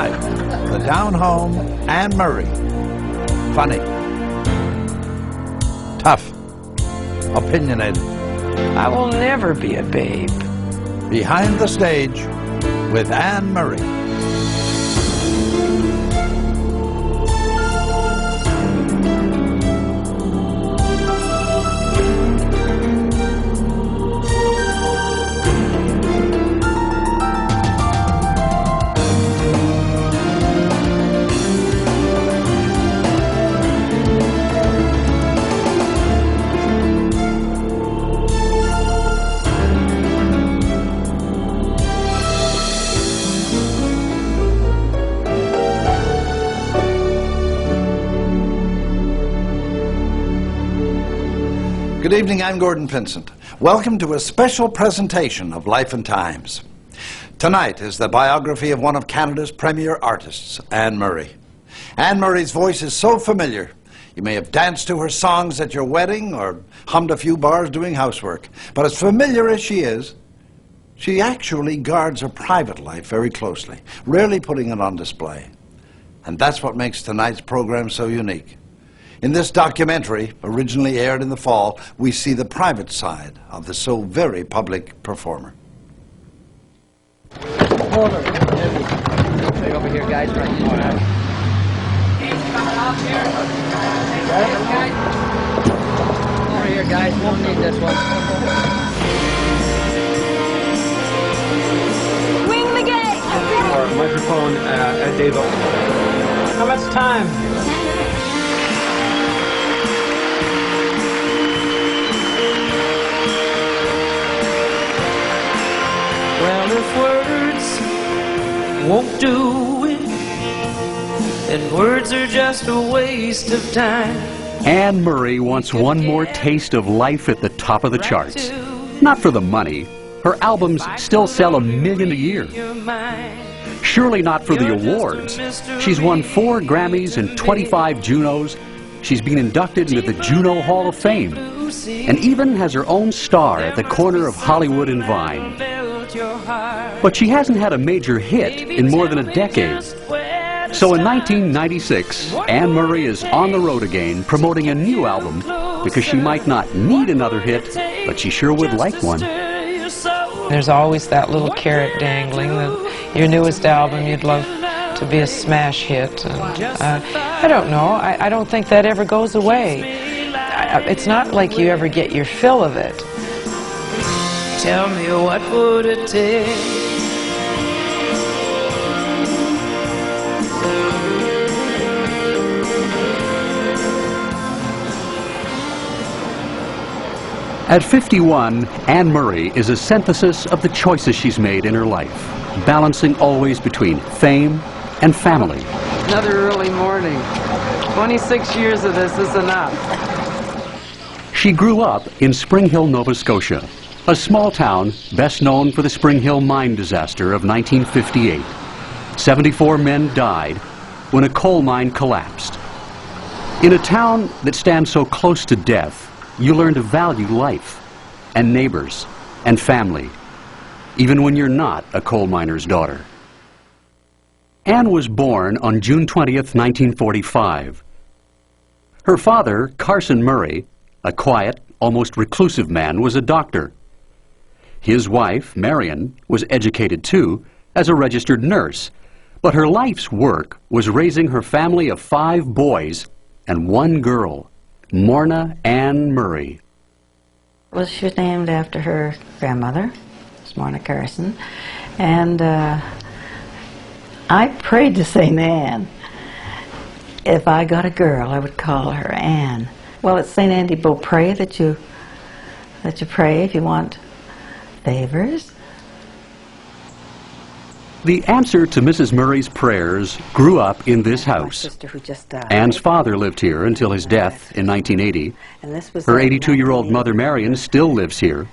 Tonight, the down-home Anne Murray. Funny. Tough. Opinionated. I will never be a babe. Behind the Stage with Anne Murray. Good evening, I'm Gordon Vincent. Welcome to a special presentation of Life and Times. Tonight is the biography of one of Canada's premier artists, Anne Murray. Anne Murray's voice is so familiar, you may have danced to her songs at your wedding or hummed a few bars doing housework. But as familiar as she is, she actually guards her private life very closely, rarely putting it on display. And that's what makes tonight's program so unique. In this documentary, originally aired in the fall, we see the private side of the so very public performer. Over here, guys. Right over here, guys. Won't need this one. Wing the gate! Microphone at Davo. How much time? Well, if words won't do it, then words are just a waste of time. Anne Murray wants one more taste of life at the top of the charts. Not for the money. Her albums still sell 1 million a year. Surely not for the awards. She's won 4 Grammys and 25 Junos. She's been inducted into the Juno Hall of Fame, and even has her own star at the corner of Hollywood and Vine. But she hasn't had a major hit in more than a decade. So in 1996, Anne Murray is on the road again, promoting a new album, because she might not need another hit, but she sure would like one. There's always that little carrot dangling that your newest album you'd love to be a smash hit. And, I don't know. I don't think that ever goes away. It's not like you ever get your fill of it. Tell me, what would it take? At 51, Anne Murray is a synthesis of the choices she's made in her life, balancing always between fame and family. Another early morning. 26 years of this is enough. She grew up in Spring Hill, Nova Scotia, a small town best known for the Spring Hill mine disaster of 1958. 74 men died when a coal mine collapsed. In a town that stands so close to death, you learn to value life and neighbors and family, even when you're not a coal miner's daughter. Anne was born on June 20th, 1945. Her father, Carson Murray, a quiet, almost reclusive man, was a doctor. His wife, Marion, was educated too as a registered nurse, but her life's work was raising her family of 5 boys and 1 girl, Morna Ann Murray. Well, she was named after her grandmother, Morna Carson, and I prayed to St. Anne. If I got a girl, I would call her Anne. Well, it's St. Anne de Beaupré that you pray if you want favors. The answer to Mrs. Murray's prayers grew up in this house. My sister who just died. Anne's father lived here until his death in 1980. And this was Her 82-year-old mother, Marion, still lives here,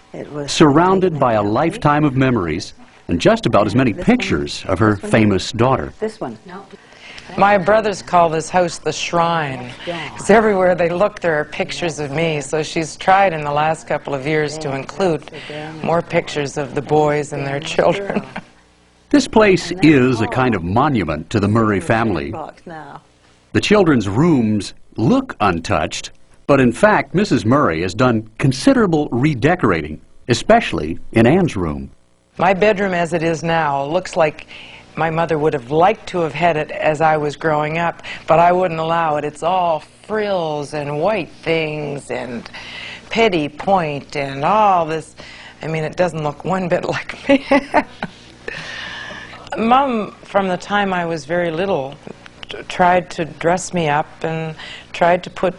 surrounded by a lifetime of memories and just about as many pictures of her famous daughter. This one. No. My brothers call this house the shrine, because everywhere they look there are pictures of me, so she's tried in the last couple of years to include more pictures of the boys and their children. This place is a kind of monument to the Murray family. The children's rooms look untouched, but in fact, Mrs. Murray has done considerable redecorating, especially in Anne's room. My bedroom as it is now looks like my mother would have liked to have had it as I was growing up, but I wouldn't allow it. It's all frills and white things and petty point and all this. I mean, it doesn't look one bit like me. Mom, from the time I was very little, tried to dress me up and tried to put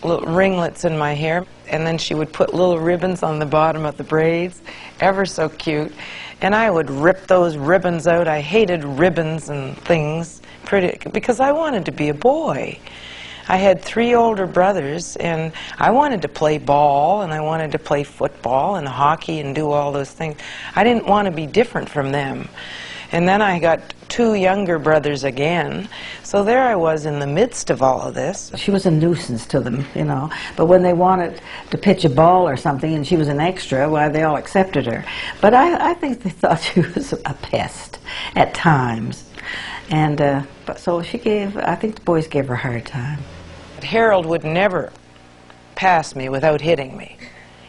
little ringlets in my hair, and then she would put little ribbons on the bottom of the braids, ever so cute, and I would rip those ribbons out. I hated ribbons and things because I wanted to be a boy. I had 3 older brothers, and I wanted to play ball, and I wanted to play football and hockey and do all those things. I didn't want to be different from them. And then I got 2 younger brothers again, so there I was in the midst of all of this. She was a nuisance to them, you know, but when they wanted to pitch a ball or something and she was an extra, why, they all accepted her. But I think they thought she was a pest at times. And so she gave, I think the boys gave her a hard time. Harold would never pass me without hitting me.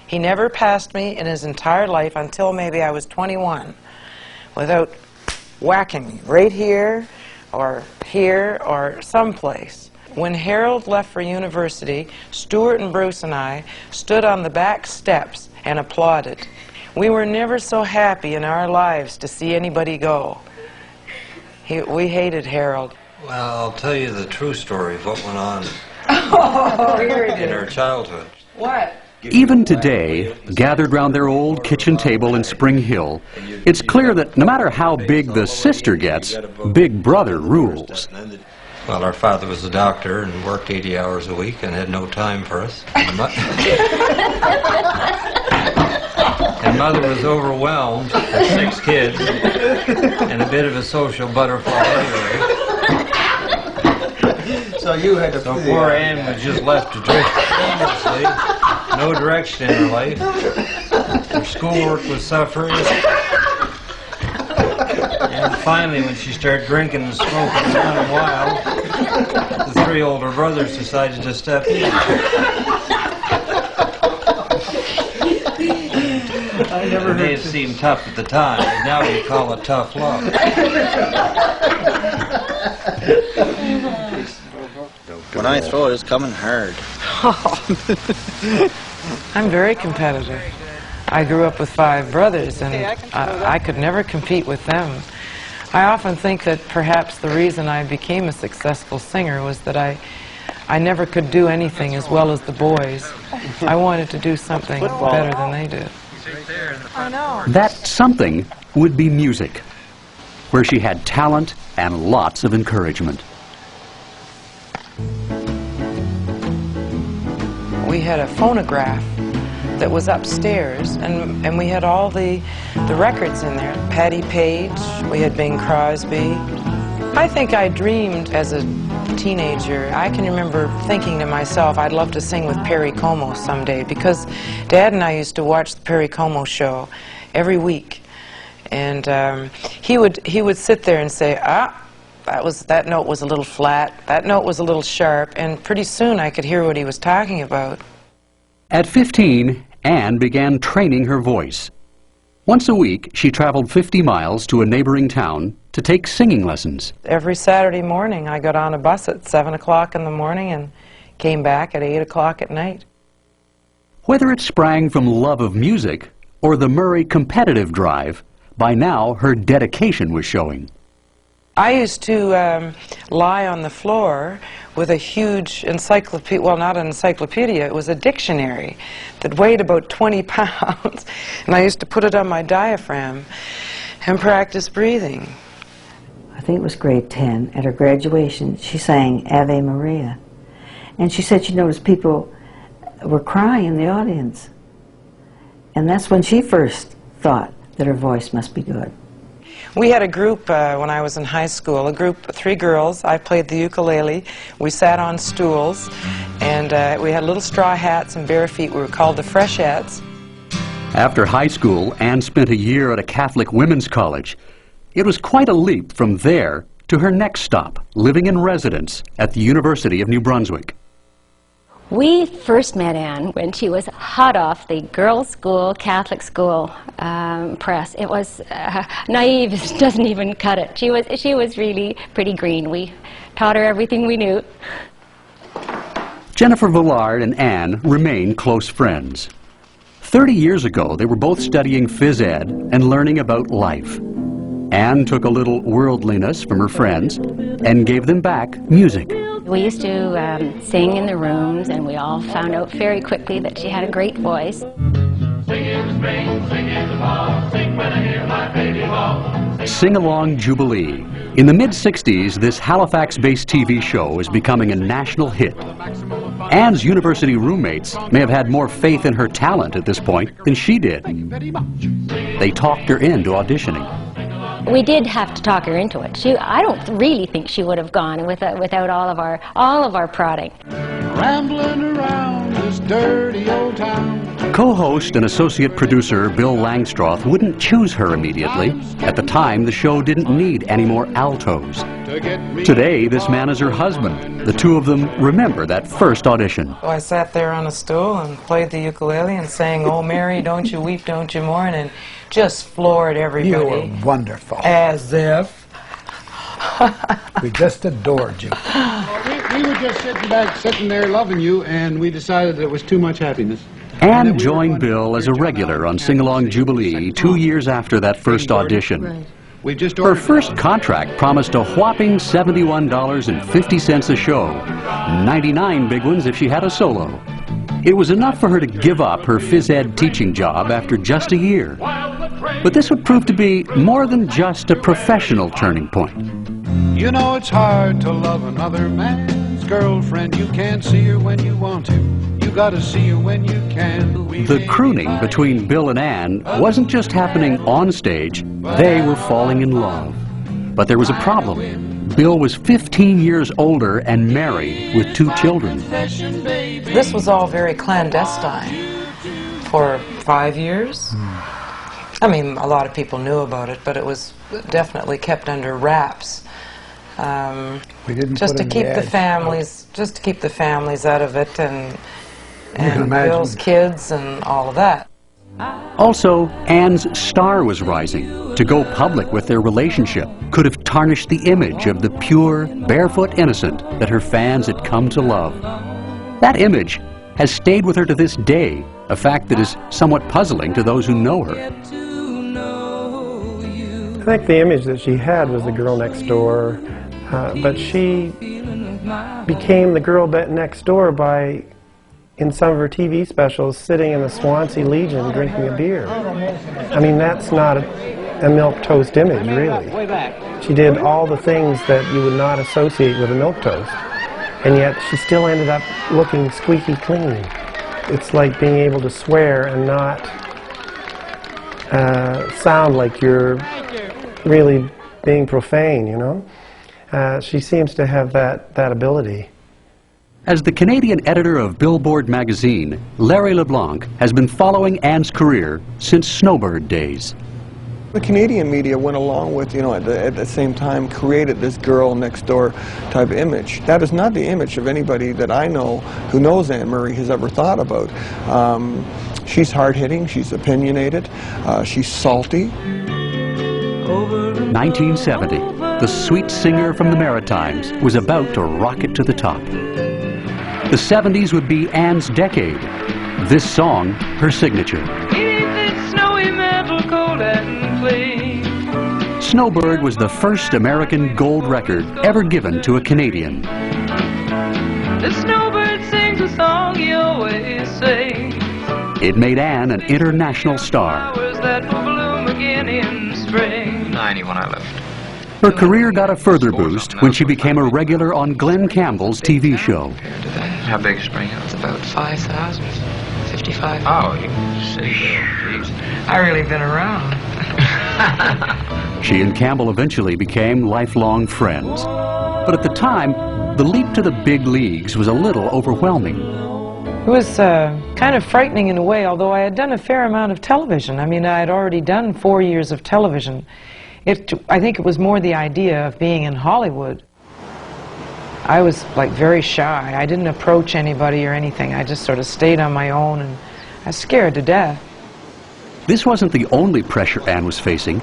He never passed me in his entire life until maybe I was 21 without whacking me right here or someplace. When Harold left for university, Stuart and Bruce and I stood on the back steps and applauded. We were never so happy in our lives to see anybody go. We hated Harold. Well, I'll tell you the true story of what went on in our childhood. What? Even today, gathered round their old kitchen table in Spring Hill, it's clear that no matter how big the sister gets, Big Brother rules. Well, our father was a doctor and worked 80 hours a week and had no time for us. And Mother was overwhelmed with 6 kids and a bit of a social butterfly anyway. So you had to... So poor Anne was just left to drift aimlessly, no direction in her life. Her schoolwork was suffering. And finally, when she started drinking and smoking and running wild, the 3 older brothers decided to step in. It may have seemed tough at the time, but now we call it tough love. When I throw it, it's coming hard. I'm very competitive. I grew up with 5 brothers, and I could never compete with them. I often think that perhaps the reason I became a successful singer was that I never could do anything as well as the boys. I wanted to do something better than they did. I know. That something would be music, where she had talent and lots of encouragement. We had a phonograph that was upstairs, and we had all the records in there. Patti Page, we had Bing Crosby. I think I dreamed as a teenager. I can remember thinking to myself, I'd love to sing with Perry Como someday, because Dad and I used to watch the Perry Como show every week. And he would sit there and say, that note was a little flat, that note was a little sharp, and pretty soon I could hear what he was talking about. At 15, Anne began training her voice. Once a week, she traveled 50 miles to a neighboring town to take singing lessons. Every Saturday morning, I got on a bus at 7 o'clock in the morning and came back at 8 o'clock at night. Whether it sprang from love of music or the Murray competitive drive, by now her dedication was showing. I used to lie on the floor with a huge encyclopedia, well, not an encyclopedia, it was a dictionary that weighed about 20 pounds, and I used to put it on my diaphragm and practice breathing. I think it was grade 10. At her graduation, she sang Ave Maria. And she said she noticed people were crying in the audience. And that's when she first thought that her voice must be good. We had a group when I was in high school, a group, 3 girls. I played the ukulele. We sat on stools, and we had little straw hats and bare feet. We were called the Freshettes. After high school, Anne spent a year at a Catholic women's college. It was quite a leap from there to her next stop, living in residence at the University of New Brunswick. We first met Anne when she was hot off the girls' school, Catholic school press. It was naive, it doesn't even cut it. She was really pretty green. We taught her everything we knew. Jennifer Villard and Anne remain close friends. 30 years ago, they were both studying phys ed and learning about life. Anne took a little worldliness from her friends and gave them back music. We used to sing in the rooms, and we all found out very quickly that she had a great voice. Sing Along Jubilee. In the mid-60s, this Halifax-based TV show was becoming a national hit. Anne's university roommates may have had more faith in her talent at this point than she did. They talked her into auditioning. We did have to talk her into it. I don't really think she would have gone without all of our prodding. Rambling around this dirty old town. Co-host and associate producer Bill Langstroth wouldn't choose her immediately. At the time, the show didn't need any more altos. Today, this man is her husband. The two of them remember that first audition. So I sat there on a stool and played the ukulele and sang, "Oh Mary, don't you weep, don't you mourn," and just floored everybody. You were wonderful. As if. We just adored you. We were just sitting there loving you, and we decided it was too much happiness. Anne joined Bill as a regular on Sing Along Jubilee 2 years after that first audition. Her first contract promised a whopping $71.50 a show, 99 big ones if she had a solo. It was enough for her to give up her phys ed teaching job after just a year. But this would prove to be more than just a professional turning point. You know it's hard to love another man's girlfriend. You can't see her when you want to. You gotta see her when you can. The crooning between Bill and Anne wasn't just happening on stage, they were falling in love. But there was a problem. Bill was 15 years older and married with 2 children. This was all very clandestine for 5 years. I mean, a lot of people knew about it, but it was definitely kept under wraps. Just to keep the families out of it, and Bill's kids and all of that. Also, Anne's star was rising. To go public with their relationship could have tarnished the image of the pure, barefoot innocent that her fans had come to love. That image has stayed with her to this day, a fact that is somewhat puzzling to those who know her. I think the image that she had was the girl next door, but she became the girl next door by, in some of her TV specials, sitting in the Swansea Legion drinking a beer. I mean, that's not a milquetoast image, really. She did all the things that you would not associate with a milquetoast, and yet she still ended up looking squeaky clean. It's like being able to swear and not sound like you're really being profane, you know? She seems to have that ability. As the Canadian editor of Billboard magazine, Larry LeBlanc has been following Anne's career since Snowbird days. The Canadian media went along with, you know, at the same time created this girl next door type image. That is not the image of anybody that I know who knows Anne Murray has ever thought about. She's hard-hitting, she's opinionated, she's salty. 1970, the sweet singer from the Maritimes was about to rocket to the top. The 70s would be Anne's decade. This song, her signature. Snowbird was the first American gold record ever given to a Canadian. The snowbird sings a song he always sings. It made Anne an international star. Flowers that will bloom again in spring. 90 when I left. Her career got a further boost when she became a regular on Glenn Campbell's TV show. How big is spring? It's about 5,000. 55. Oh, you see. I really been around. She and Campbell eventually became lifelong friends. But at the time, the leap to the big leagues was a little overwhelming. It was kind of frightening in a way, although I had done a fair amount of television. I mean, I had already done 4 years of television. I think it was more the idea of being in Hollywood. I was like very shy. I didn't approach anybody or anything. I just sort of stayed on my own, and I was scared to death. This wasn't the only pressure Anne was facing.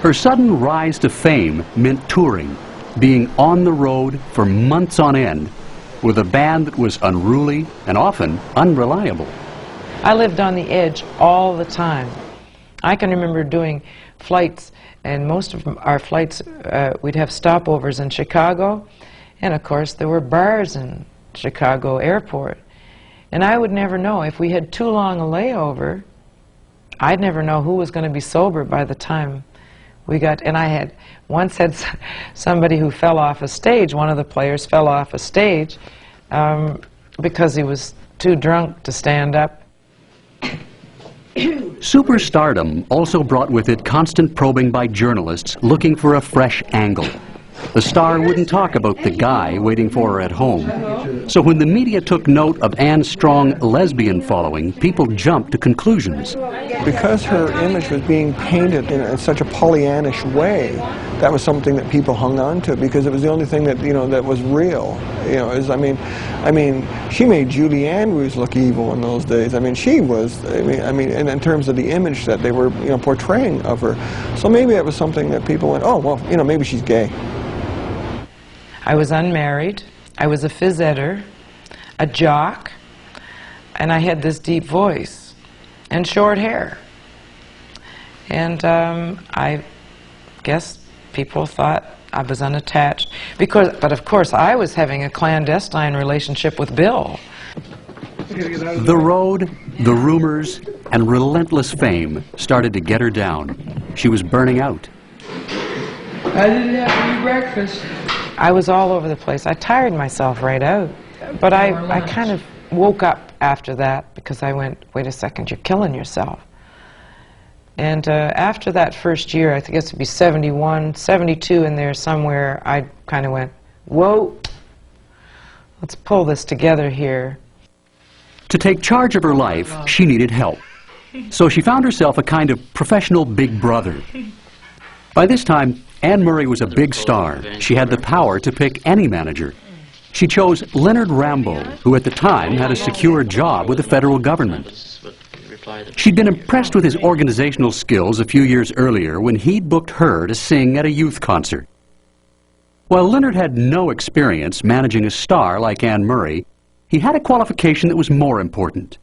Her sudden rise to fame meant touring, being on the road for months on end with a band that was unruly and often unreliable. I lived on the edge all the time. I can remember doing flights, and most of our flights, we'd have stopovers in Chicago, and of course there were bars in Chicago airport. And I would never know, if we had too long a layover, I'd never know who was going to be sober by the time we got, and I had once had somebody who fell off a stage, one of the players fell off a stage because he was too drunk to stand up. Superstardom also brought with it constant probing by journalists looking for a fresh angle. The star wouldn't talk about the guy waiting for her at home. So when the media took note of Anne's strong lesbian following, people jumped to conclusions. Because her image was being painted in such a Pollyannish way, that was something that people hung on to, because it was the only thing that, that was real. I mean, she made Julie Andrews look evil in those days. I mean, she was, in terms of the image that they were, portraying of her. So maybe it was something that people went, oh, well, maybe she's gay. I was unmarried, I was a phys editor, a jock, and I had this deep voice and short hair. And I guess people thought I was unattached, but of course I was having a clandestine relationship with Bill. The road, the rumors, and relentless fame started to get her down. She was burning out. I didn't have any breakfast. I was all over the place. I tired myself right out. But I kind of woke up after that, because I went, wait a second, you're killing yourself. And after that first year, I think it's to be 71, 72 in there somewhere, I kind of went, whoa, let's pull this together here. To take charge of her life, she needed help. So she found herself a kind of professional big brother. By this time, Anne Murray was a big star. She had the power to pick any manager. She chose Leonard Rambo, who at the time had a secure job with the federal government. She'd been impressed with his organizational skills a few years earlier when he'd booked her to sing at a youth concert. While Leonard had no experience managing a star like Anne Murray, he had a qualification that was more important.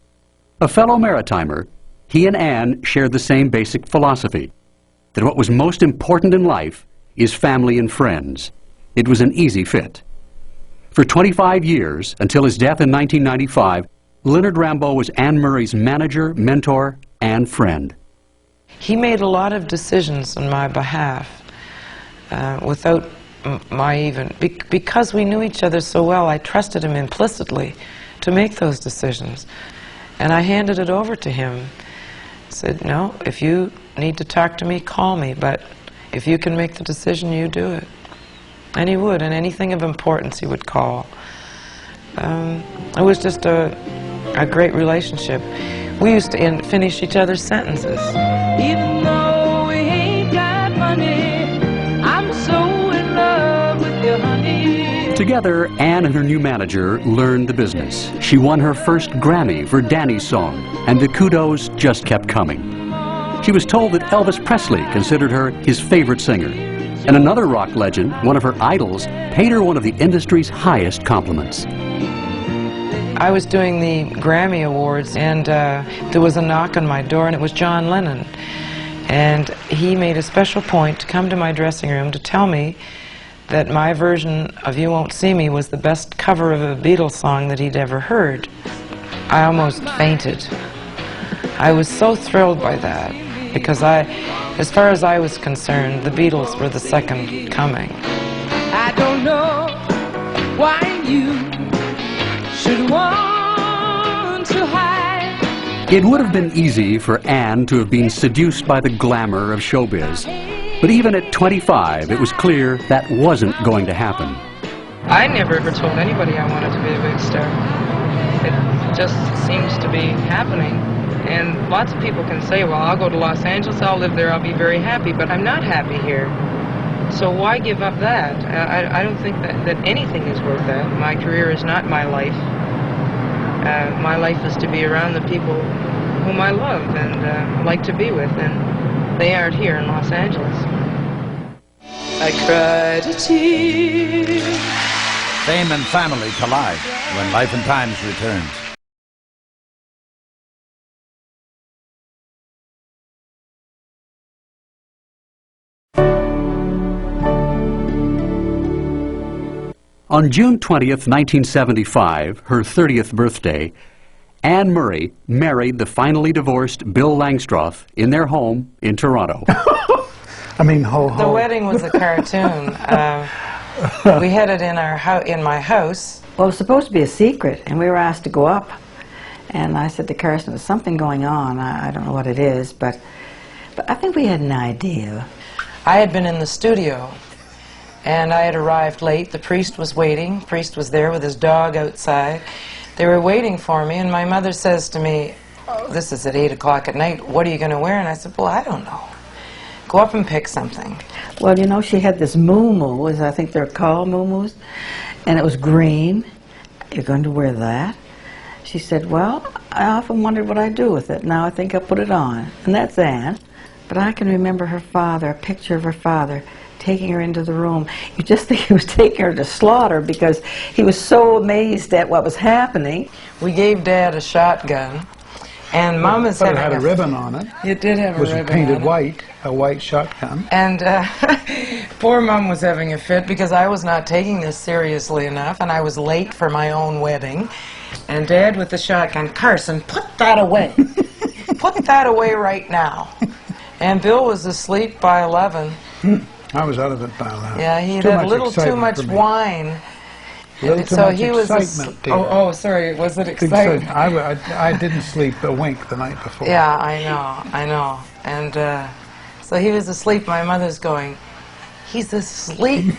A fellow maritimer, he and Anne shared the same basic philosophy, that what was most important in life is family and friends. It was an easy fit. For 25 years, until his death in 1995, Leonard Rambo was Anne Murray's manager, mentor, and friend. He made a lot of decisions on my behalf without because we knew each other so well, I trusted him implicitly to make those decisions. And I handed it over to him. I said, no, if you need to talk to me, call me, but if you can make the decision, you do it. And he would, and anything of importance he would call. It was just a great relationship. We used to finish each other's sentences. Even though we ain't got money, I'm so in love with you, honey. Together, Anne and her new manager learned the business. She won her first Grammy for Danny's Song, and the kudos just kept coming. She was told that Elvis Presley considered her his favorite singer, and another rock legend, one of her idols, paid her one of the industry's highest compliments. I was doing the Grammy Awards, and there was a knock on my door, and it was John Lennon. And he made a special point to come to my dressing room to tell me that my version of You Won't See Me was the best cover of a Beatles song that he'd ever heard. I almost fainted. I was so thrilled by that, because as far as I was concerned, the Beatles were the second coming. I don't know why you should want to hide. It would have been easy for Anne to have been seduced by the glamour of showbiz. But even at 25, it was clear that wasn't going to happen. I never ever told anybody I wanted to be a big star. It just seems to be happening. And lots of people can say, well, I'll go to Los Angeles, I'll live there, I'll be very happy, but I'm not happy here. So why give up that? I don't think that anything is worth that. My career is not my life. My life is to be around the people whom I love and like to be with, and they aren't here in Los Angeles. I cried a tear. Fame and family collide when Life and Times returns. On June 20th, 1975, her 30th birthday, Anne Murray married the finally divorced Bill Langstroth in their home in Toronto. I mean, ho ho. The wedding was a cartoon. We had it in my house. Well, it was supposed to be a secret, and we were asked to go up. And I said to Carson, there's something going on. I don't know what it is, but I think we had an idea. I had been in the studio, and I had arrived late. The priest was waiting. The priest was there with his dog outside. They were waiting for me, and my mother says to me, this is at 8 o'clock at night, what are you going to wear? And I said, well, I don't know. Go up and pick something. Well, you know, she had this moo-moo, as I think they're called, moo-moos, and it was green. You're going to wear that? She said, well, I often wondered what I'd do with it. Now I think I'll put it on. And that's Anne. But I can remember her father, a picture of her father, taking her into the room. You just think he was taking her to slaughter because he was so amazed at what was happening. We gave Dad a shotgun, and Mom is having it had a ribbon on it. It did have a ribbon on it. Was painted white, a white shotgun. And poor Mom was having a fit because I was not taking this seriously enough, and I was late for my own wedding. And Dad with the shotgun, Carson, put that away. Put that away right now. And Bill was asleep by 11. I was out of it by 11. Yeah, he had a little too much wine. So he was oh, sorry, was it exciting? I didn't sleep a wink the night before. Yeah, I know. And so he was asleep. My mother's going, he's asleep?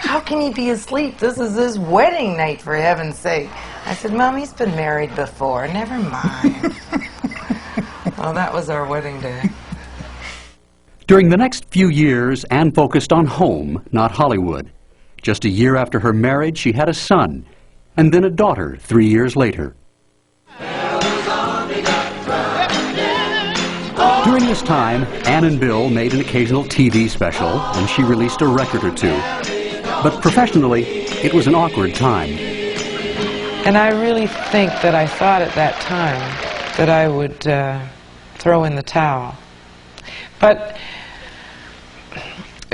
How can he be asleep? This is his wedding night, for heaven's sake. I said, Mom, he's been married before. Never mind. Well, that was our wedding day. During the next few years, Anne focused on home, not Hollywood. Just a year after her marriage, she had a son, and then a daughter 3 years later. During this time, Anne and Bill made an occasional TV special, and she released a record or two. But professionally, it was an awkward time. And I really think that I thought at that time that I would throw in the towel. But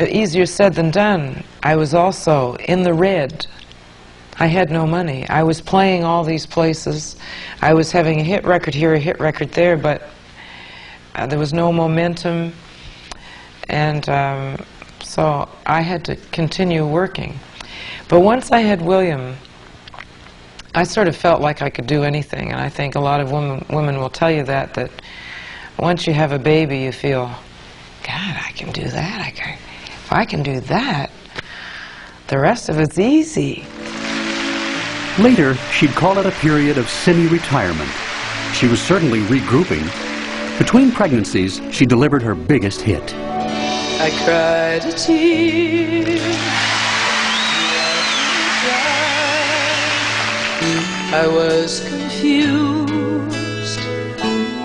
easier said than done. I was also in the red. I had no money. I was playing all these places. I was having a hit record here, a hit record there, but there was no momentum. And so I had to continue working. But once I had William, I sort of felt like I could do anything. And I think a lot of women will tell you that once you have a baby, you feel, God, I can do that. If I can do that, the rest of it's easy. Later, she'd call it a period of semi-retirement. She was certainly regrouping. Between pregnancies, she delivered her biggest hit. I cried a tear. I was confused.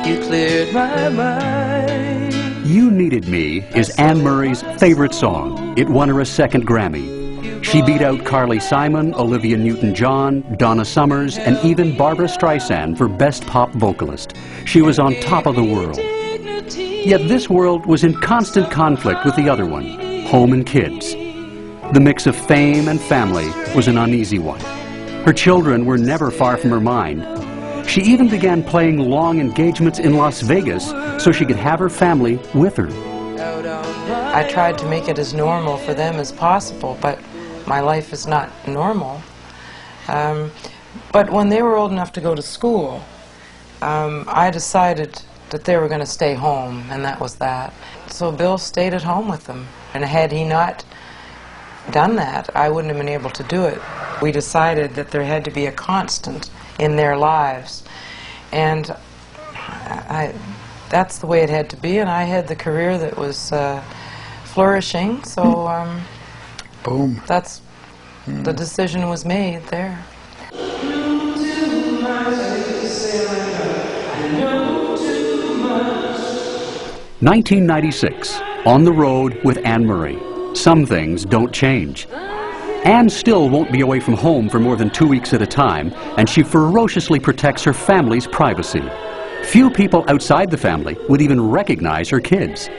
You cleared my mind. You Needed Me is Anne Murray's favorite song. It won her a second Grammy. She beat out Carly Simon, Olivia Newton-John, Donna Summers, and even Barbra Streisand for Best Pop Vocalist. She was on top of the world. Yet this world was in constant conflict with the other one, home and kids. The mix of fame and family was an uneasy one. Her children were never far from her mind. She even began playing long engagements in Las Vegas so she could have her family with her. I tried to make it as normal for them as possible, but my life is not normal. But when they were old enough to go to school, I decided that they were going to stay home, and that was that. So Bill stayed at home with them, and had he not done that, I wouldn't have been able to do it. We decided that there had to be a constant in their lives, and that's the way it had to be, and I had the career that was flourishing, so boom. That's the decision was made there. 1996, on the road with Anne-Marie. Some things don't change. Anne still won't be away from home for more than 2 weeks at a time, and she ferociously protects her family's privacy. Few people outside the family would even recognize her kids.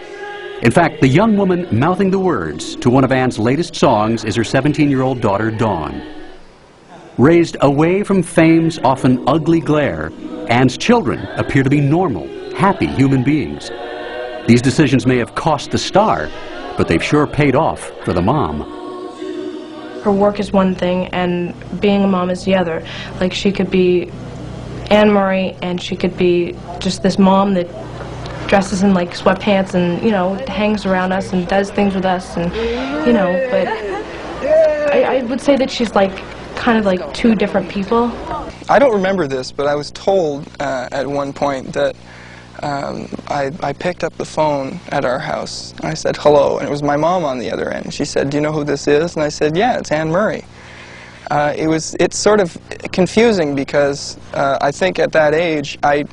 In fact, the young woman mouthing the words to one of Anne's latest songs is her 17-year-old daughter, Dawn. Raised away from fame's often ugly glare, Anne's children appear to be normal, happy human beings. These decisions may have cost the star, but they've sure paid off for the mom. Her work is one thing, and being a mom is the other. Like, she could be Anne-Marie, and she could be just this mom that dresses in, like, sweatpants and, you know, hangs around us and does things with us, and, you know, but I would say that she's, like, kind of like two different people. I don't remember this, but I was told at one point that I picked up the phone at our house. I said, hello, and it was my mom on the other end. She said, do you know who this is? And I said, yeah, it's Anne-Marie. It's sort of confusing because I think at that age I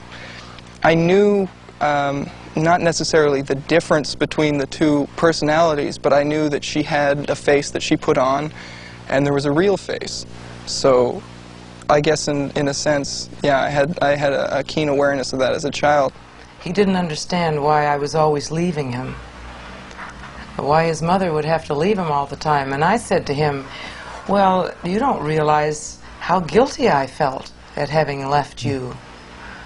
knew not necessarily the difference between the two personalities, but I knew that she had a face that she put on, and there was a real face. So I guess in a sense, yeah, I had a keen awareness of that as a child. He didn't understand why I was always leaving him, why his mother would have to leave him all the time. And I said to him, well, you don't realize how guilty I felt at having left you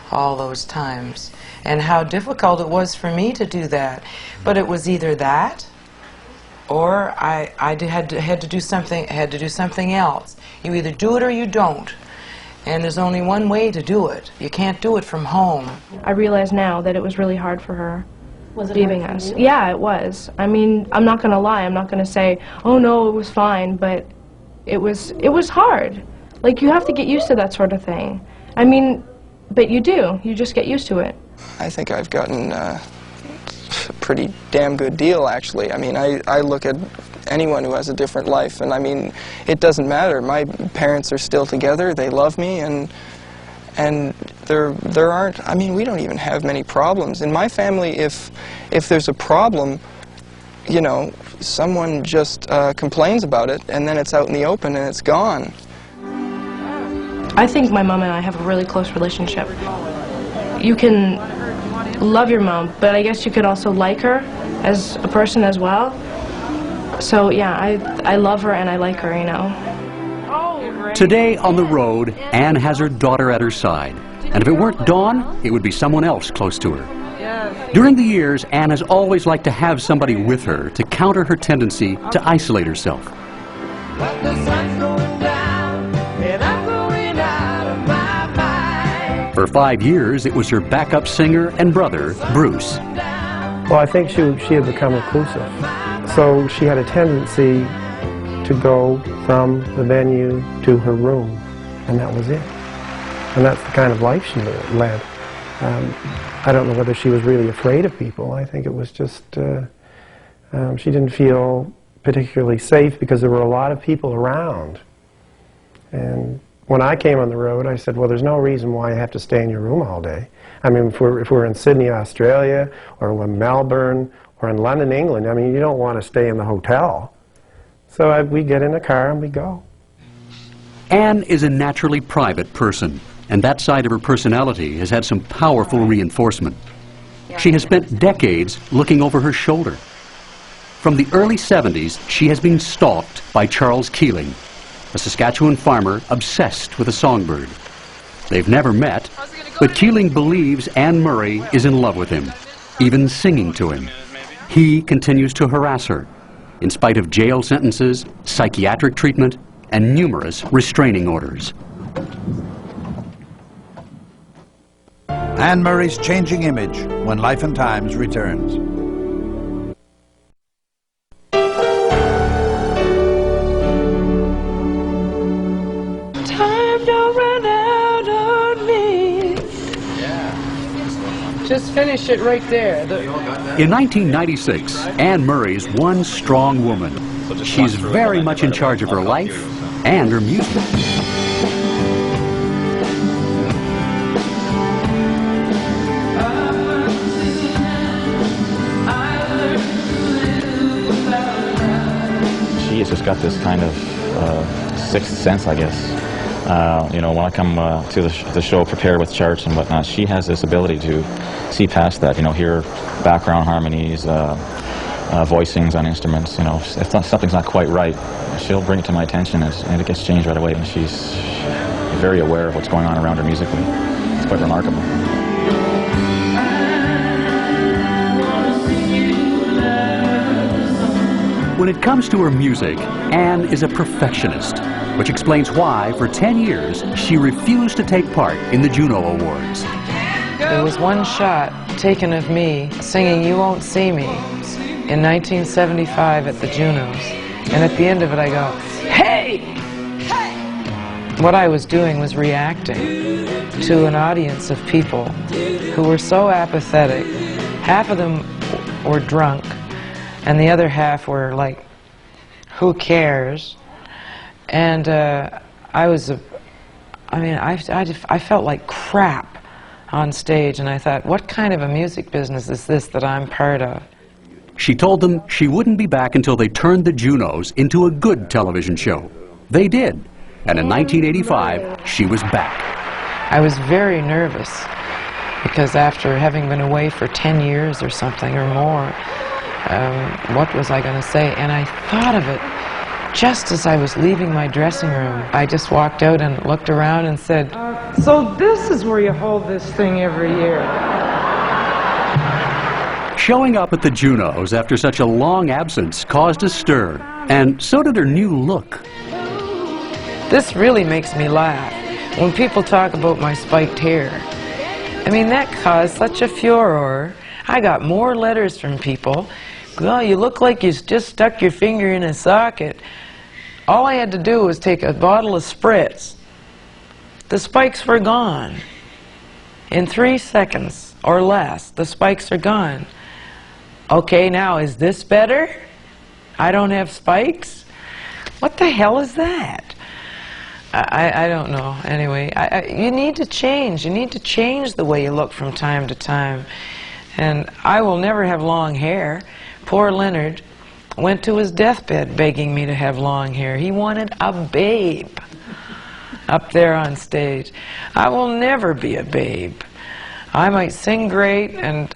all those times, and how difficult it was for me to do that. But it was either that, or I had to do something else. You either do it or you don't. And there's only one way to do it. You can't do it from home. I realize now that it was really hard for her leaving us. Yeah, it was. I mean, I'm not going to lie. I'm not going to say, oh no, it was fine, but it was hard. Like, you have to get used to that sort of thing. I mean, but you do. You just get used to it. I think I've gotten a pretty damn good deal, actually. I mean, I look at anyone who has a different life, and I mean, it doesn't matter. My parents are still together, they love me, and there aren't, I mean, we don't even have many problems. In my family, if there's a problem, you know, someone just complains about it, and then it's out in the open and it's gone. I think my mom and I have a really close relationship. You can love your mom, but I guess you could also like her as a person as well. So yeah, I love her and I like her, you know. Today on the road, Anne has her daughter at her side. And if it weren't Dawn, it would be someone else close to her. During the years, Anne has always liked to have somebody with her to counter her tendency to isolate herself. For 5 years, it was her backup singer and brother, Bruce. Well, I think she had become reclusive. So she had a tendency to go from the venue to her room, and that was it. And that's the kind of life she led. I don't know whether she was really afraid of people. I think it was just she didn't feel particularly safe because there were a lot of people around. And when I came on the road, I said, well, there's no reason why you have to stay in your room all day. I mean, if we're in Sydney, Australia, or in Melbourne, or in London, England, I mean, you don't want to stay in the hotel. So we get in a car and we go. Anne is a naturally private person, and that side of her personality has had some powerful reinforcement. She has spent decades looking over her shoulder. From the early 70s, she has been stalked by Charles Keeling, a Saskatchewan farmer obsessed with a songbird. They've never met, but Keeling believes Anne-Marie is in love with him, even singing to him. He continues to harass her, in spite of jail sentences, psychiatric treatment, and numerous restraining orders. Anne-Marie's changing image when Life and Times returns. Time don't run out on me. Just finish it right there. In 1996, Anne Murray's one strong woman. She's very much in charge of her life and her music. She has just got this kind of sixth sense, I guess. You know, when I come to the show prepared with charts and whatnot, she has this ability to see past that, you know, hear background harmonies, voicings on instruments. You know, if something's not quite right, she'll bring it to my attention and it gets changed right away. And she's very aware of what's going on around her musically. It's quite remarkable. When it comes to her music, Anne is a perfectionist, which explains why, for 10 years, she refused to take part in the Juno Awards. There was one shot taken of me singing You Won't See Me in 1975 at the Junos. And at the end of it I go, hey! What I was doing was reacting to an audience of people who were so apathetic. Half of them were drunk, and the other half were like, who cares? And I felt like crap on stage, and I thought, what kind of a music business is this that I'm part of? She told them she wouldn't be back until they turned the Junos into a good television show. They did, and in 1985, she was back. I was very nervous, because after having been away for 10 years or something or more, what was I going to say? And I thought of it just as I was leaving my dressing room. I just walked out and looked around and said, so this is where you hold this thing every year. Showing up at the Junos after such a long absence caused a stir, and so did her new look. This really makes me laugh when people talk about my spiked hair. I mean, that caused such a furor. I got more letters from people. Well, you look like you just stuck your finger in a socket. All I had to do was take a bottle of spritz. The spikes were gone. In 3 seconds or less, the spikes are gone. Okay, now is this better? I don't have spikes? What the hell is that? I don't know. Anyway, you need to change. You need to change the way you look from time to time. And I will never have long hair. Poor Leonard went to his deathbed begging me to have long hair. He wanted a babe up there on stage. I will never be a babe. I might sing great and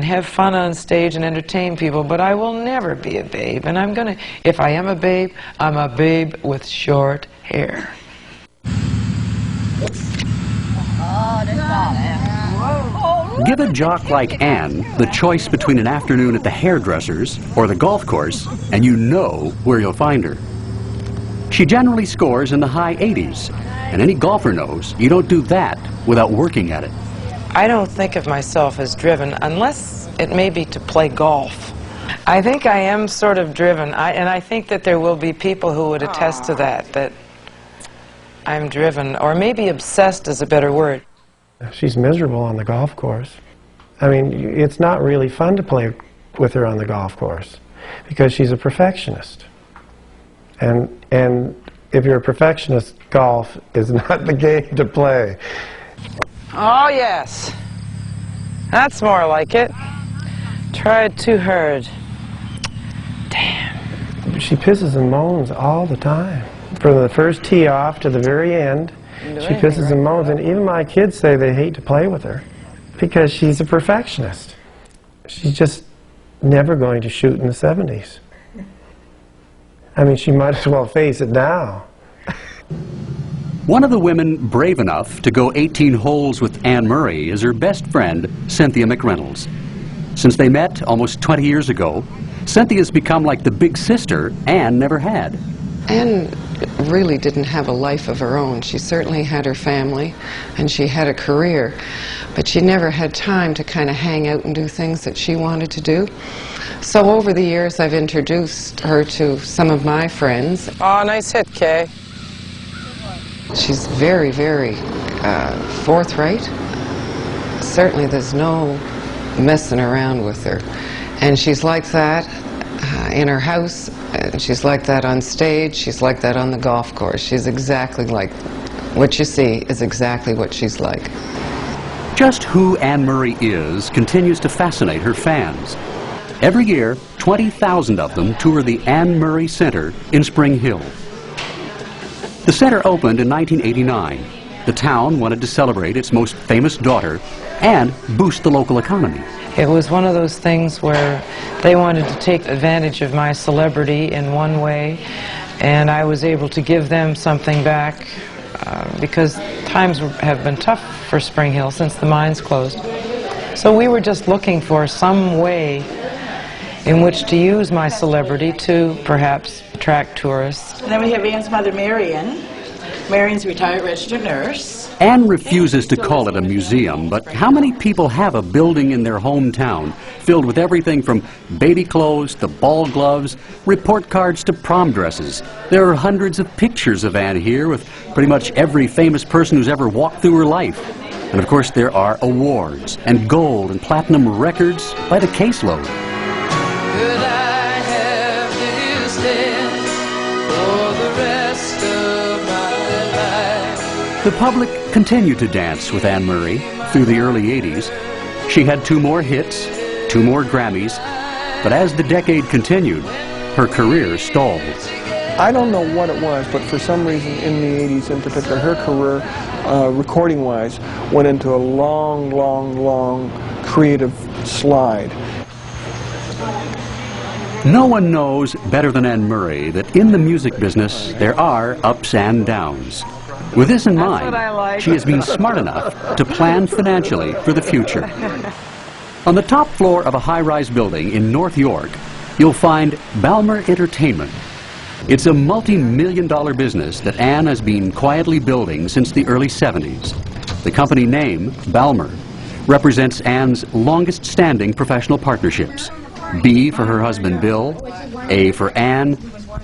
have fun on stage and entertain people, but I will never be a babe. And I'm gonna, if I am a babe, I'm a babe with short hair. Give a jock like Anne the choice between an afternoon at the hairdresser's or the golf course, and you know where you'll find her. She generally scores in the high 80s, and any golfer knows you don't do that without working at it. I don't think of myself as driven, unless it may be to play golf. I think I am sort of driven, and I think that there will be people who would attest to that I'm driven, or maybe obsessed is a better word. She's miserable on the golf course. I mean, it's not really fun to play with her on the golf course because she's a perfectionist. And if you're a perfectionist, golf is not the game to play. Oh, yes. That's more like it. Tried too hard. Damn. She pisses and moans all the time. From the first tee off to the very end, she pisses and moans, and even my kids say they hate to play with her because she's a perfectionist. She's just never going to shoot in the 70s. I mean, she might as well face it now. One of the women brave enough to go 18 holes with Anne Murray is her best friend, Cynthia McReynolds. Since they met almost 20 years ago, Cynthia's become like the big sister Anne never had. Anne really didn't have a life of her own. She certainly had her family, and she had a career, but she never had time to kind of hang out and do things that she wanted to do. So over the years, I've introduced her to some of my friends. Oh, nice hit, Kay. She's very, very forthright, certainly there's no messing around with her. And she's like that in her house, and she's like that on stage, she's like that on the golf course. She's exactly like, what you see is exactly what she's like. Just who Anne Murray is continues to fascinate her fans. Every year, 20,000 of them tour the Anne Murray Center in Spring Hill. The center opened in 1989. The town wanted to celebrate its most famous daughter and boost the local economy. It was one of those things where they wanted to take advantage of my celebrity in one way, and I was able to give them something back because times have been tough for Spring Hill since the mines closed. So we were just looking for some way in which to use my celebrity to perhaps attract tourists. And then we have Anne's mother, Marion. Marion's a retired registered nurse. Anne refuses to call it a museum, but how many people have a building in their hometown filled with everything from baby clothes to ball gloves, report cards to prom dresses? There are hundreds of pictures of Anne here with pretty much every famous person who's ever walked through her life. And of course there are awards and gold and platinum records by the caseload. Could I have this dance for the rest of my life? The public continued to dance with Anne Murray through the early 80s. She had 2 more hits, 2 more Grammys, but as the decade continued, her career stalled. I don't know what it was, but for some reason in the 80s in particular, her career, recording-wise, went into a long, long, long creative slide. No one knows better than Anne Murray that in the music business there are ups and downs. With this in mind, she has been smart enough to plan financially for the future. On the top floor of a high-rise building in North York, you'll find Balmur Entertainment. It's a multi-million-dollar business that Anne has been quietly building since the early 70s. The company name, Balmur, represents Anne's longest-standing professional partnerships. B for her husband Bill, A for Anne,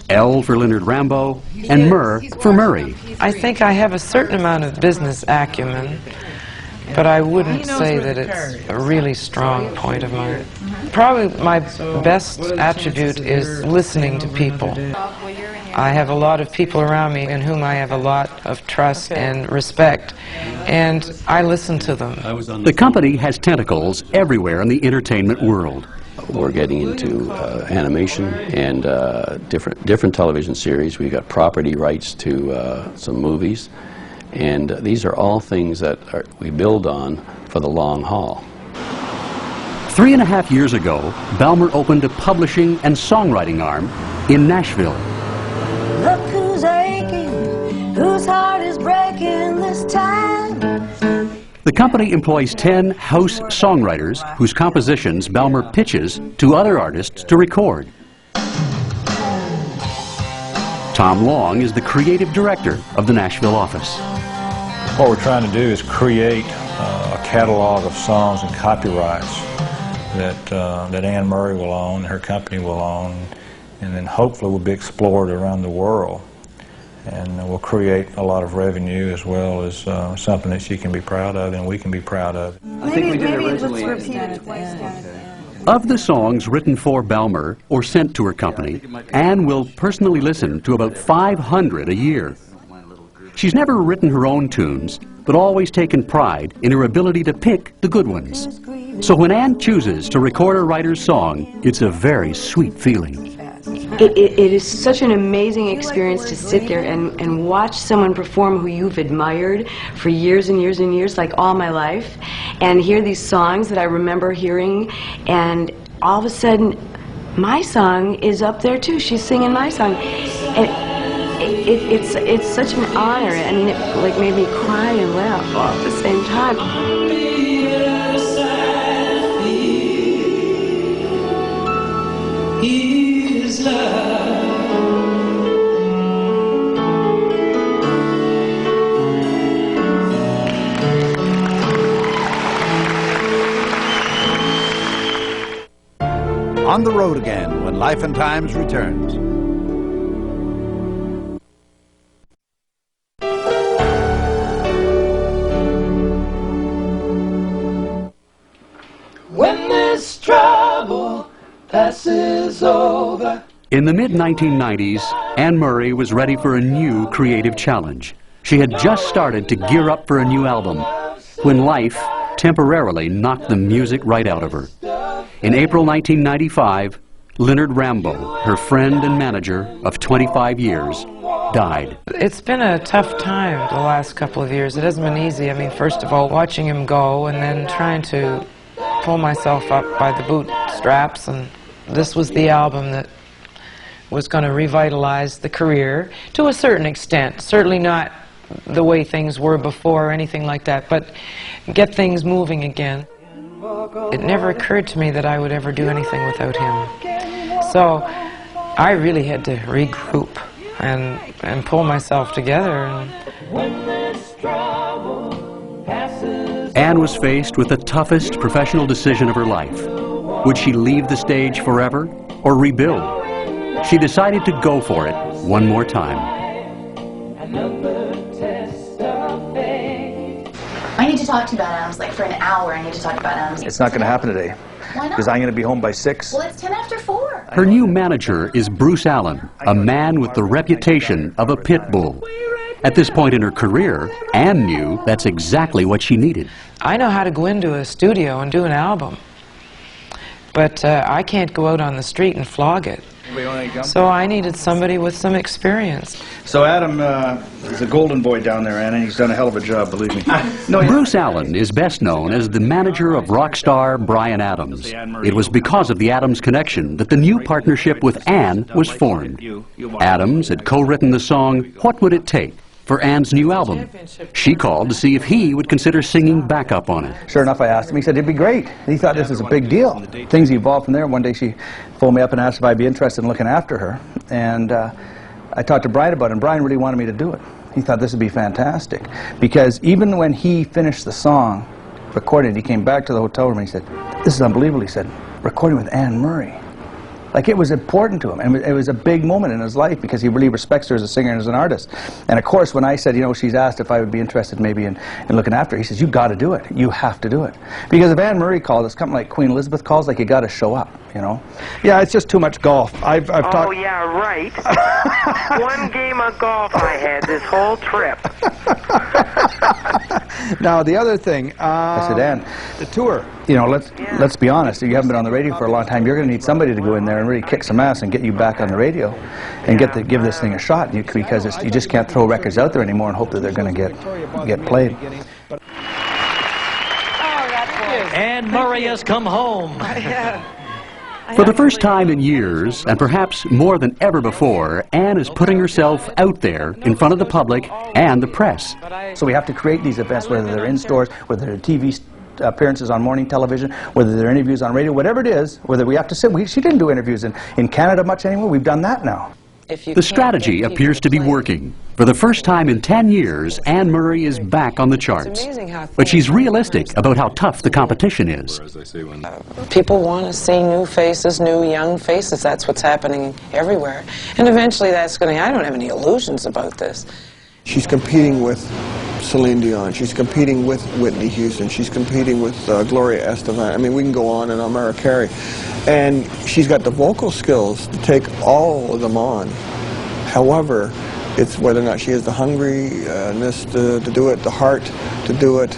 L for Leonard Rambo, and Mur for Murray. I think I have a certain amount of business acumen, but I wouldn't say that it's a really strong point of mine. Probably my best attribute is listening to people. I have a lot of people around me in whom I have a lot of trust and respect, and I listen to them. The company has tentacles everywhere in the entertainment world. We're getting into animation and different television series. We've got property rights to some movies, and these are all things that we build on for the long haul. 3.5 years ago, Balmur opened a publishing and songwriting arm in Nashville. Look who's aching, whose heart is breaking this time. The company employs 10 house songwriters whose compositions Balmur pitches to other artists to record. Tom Long is the creative director of the Nashville office. What we're trying to do is create a catalog of songs and copyrights that Anne Murray will own, her company will own, and then hopefully will be explored around the world. And will create a lot of revenue as well as something that she can be proud of and we can be proud of. I think we did originally. Let's repeat it twice. Of the songs written for Balmur or sent to her company, Anne will personally listen to about 500 a year. She's never written her own tunes, but always taken pride in her ability to pick the good ones. So when Anne chooses to record a writer's song, it's a very sweet feeling. It is such an amazing experience to sit there and watch someone perform who you've admired for years and years and years, like all my life, and hear these songs that I remember hearing, and all of a sudden my song is up there too. She's singing my song. And it's such an honor. I mean, it like made me cry and laugh all at the same time. On the road again when Life and Times returns. it's over. In the mid-1990s, Anne Murray was ready for a new creative challenge. She had just started to gear up for a new album when life temporarily knocked the music right out of her. In April 1995, Leonard Rambo, her friend and manager of 25 years, died. It's been a tough time the last couple of years. It hasn't been easy. I mean, first of all, watching him go and then trying to pull myself up by the bootstraps, and this was the album that was going to revitalize the career to a certain extent. Certainly not the way things were before or anything like that, but get things moving again. It never occurred to me that I would ever do anything without him. So I really had to regroup and pull myself together. Anne was faced with the toughest professional decision of her life. Would she leave the stage forever or rebuild? She decided to go for it one more time. I need to talk to you about Adams, like for an hour. I need to talk about Adams. It's not going to happen today. Why not? Because I'm going to be home by 6. Well, it's 10 after 4. Her new manager is Bruce Allen, a man with the reputation of a pit bull. At this point in her career, Anne knew that's exactly what she needed. I know how to go into a studio and do an album, but I can't go out on the street and flog it. So I needed somebody with some experience. So Adam is a golden boy down there, Anne, and he's done a hell of a job, believe me. Bruce Allen is best known as the manager of rock star Bryan Adams. It was because of the Adams connection that the new partnership with Anne was formed. Adams had co-written the song What Would It Take for Anne's new album. She called to see if he would consider singing backup on it. Sure enough, I asked him. He said it'd be great. He thought this was a big deal. Things evolved from there. One day she phoned me up and asked if I'd be interested in looking after her. And I talked to Brian about it, and Brian really wanted me to do it. He thought this would be fantastic. Because even when he finished the song, recorded it, he came back to the hotel room and he said, "This is unbelievable," he said, "recording with Anne Murray." Like, it was important to him, and it was a big moment in his life because he really respects her as a singer and as an artist. And of course, when I said, you know, she's asked if I would be interested maybe in looking after her, he says, "You've got to do it. You have to do it." Because if Anne Murray called, it's something like Queen Elizabeth calls, like, you got to show up, you know? Yeah, it's just too much golf. I've talked... Oh, yeah, right. One game of golf I had this whole trip. Now, the other thing, I said, Anne, the tour, you know, let's be honest, you haven't been on the radio for a long time, you're going to need somebody to go in there and really kick some ass and get you back on the radio and give this thing a shot, because you just can't throw records out there anymore and hope that they're going to get played. Anne Murray has come home. For the first time in years, and perhaps more than ever before, Anne is putting herself out there in front of the public and the press. So we have to create these events, whether they're in stores, whether they're TV appearances on morning television, whether they're interviews on radio, whatever it is, whether we have to sit. She didn't do interviews in Canada much anymore. We've done that now. The strategy appears to be working. For the first time in 10 years, Anne Murray is back on the charts. But she's realistic about how tough the competition is. People want to see new faces, new young faces. That's what's happening everywhere. And eventually that's going to... I don't have any illusions about this. She's competing with Celine Dion. She's competing with Whitney Houston. She's competing with Gloria Estefan. I mean, we can go on and on, Mariah Carey. And she's got the vocal skills to take all of them on. However, it's whether or not she has the hungriness to do it, the heart to do it.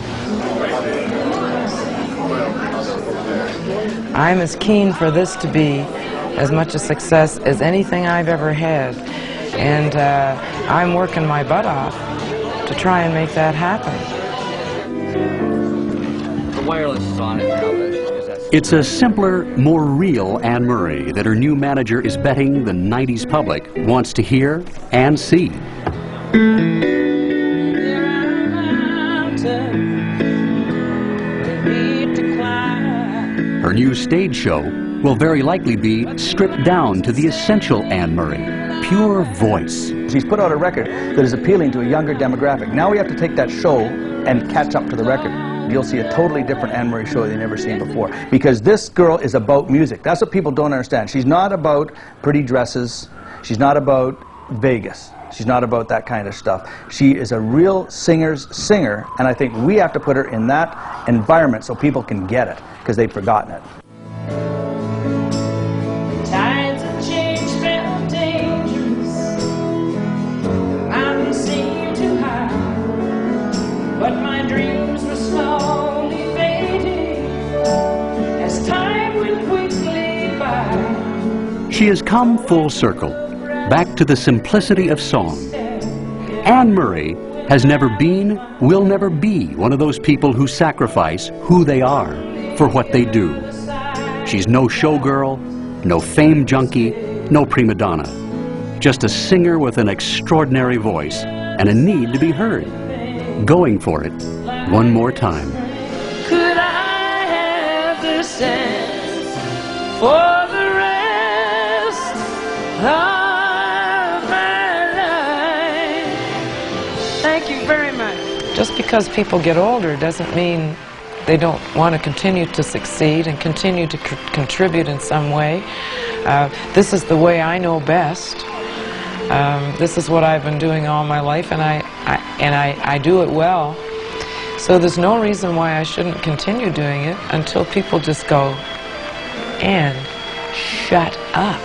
I'm as keen for this to be as much a success as anything I've ever had. And I'm working my butt off to try and make that happen. The wireless is on it now, but It's a simpler, more real Anne Murray that her new manager is betting the 90s public wants to hear and see. Her new stage show will very likely be stripped down to the essential Anne Murray, pure voice. She's put out a record that is appealing to a younger demographic. Now we have to take that show and catch up to the record. You'll see a totally different Anne Murray show that you've never seen before. Because this girl is about music. That's what people don't understand. She's not about pretty dresses. She's not about Vegas. She's not about that kind of stuff. She is a real singer's singer, and I think we have to put her in that environment so people can get it, because they've forgotten it. tides but my dreams were slowly fading as time went quickly by. She has come full circle, back to the simplicity of song. Anne Murray has never been, will never be one of those people who sacrifice who they are for what they do. She's no showgirl, no fame junkie, no prima donna. Just a singer with an extraordinary voice and a need to be heard. Going for it one more time. Could I have the sense for the rest of my life? Thank you very much. Just because people get older doesn't mean they don't want to continue to succeed and continue to contribute in some way. This is the way I know best. This is what I've been doing all my life, and I do it well. So there's no reason why I shouldn't continue doing it until people just go, Anne, shut up.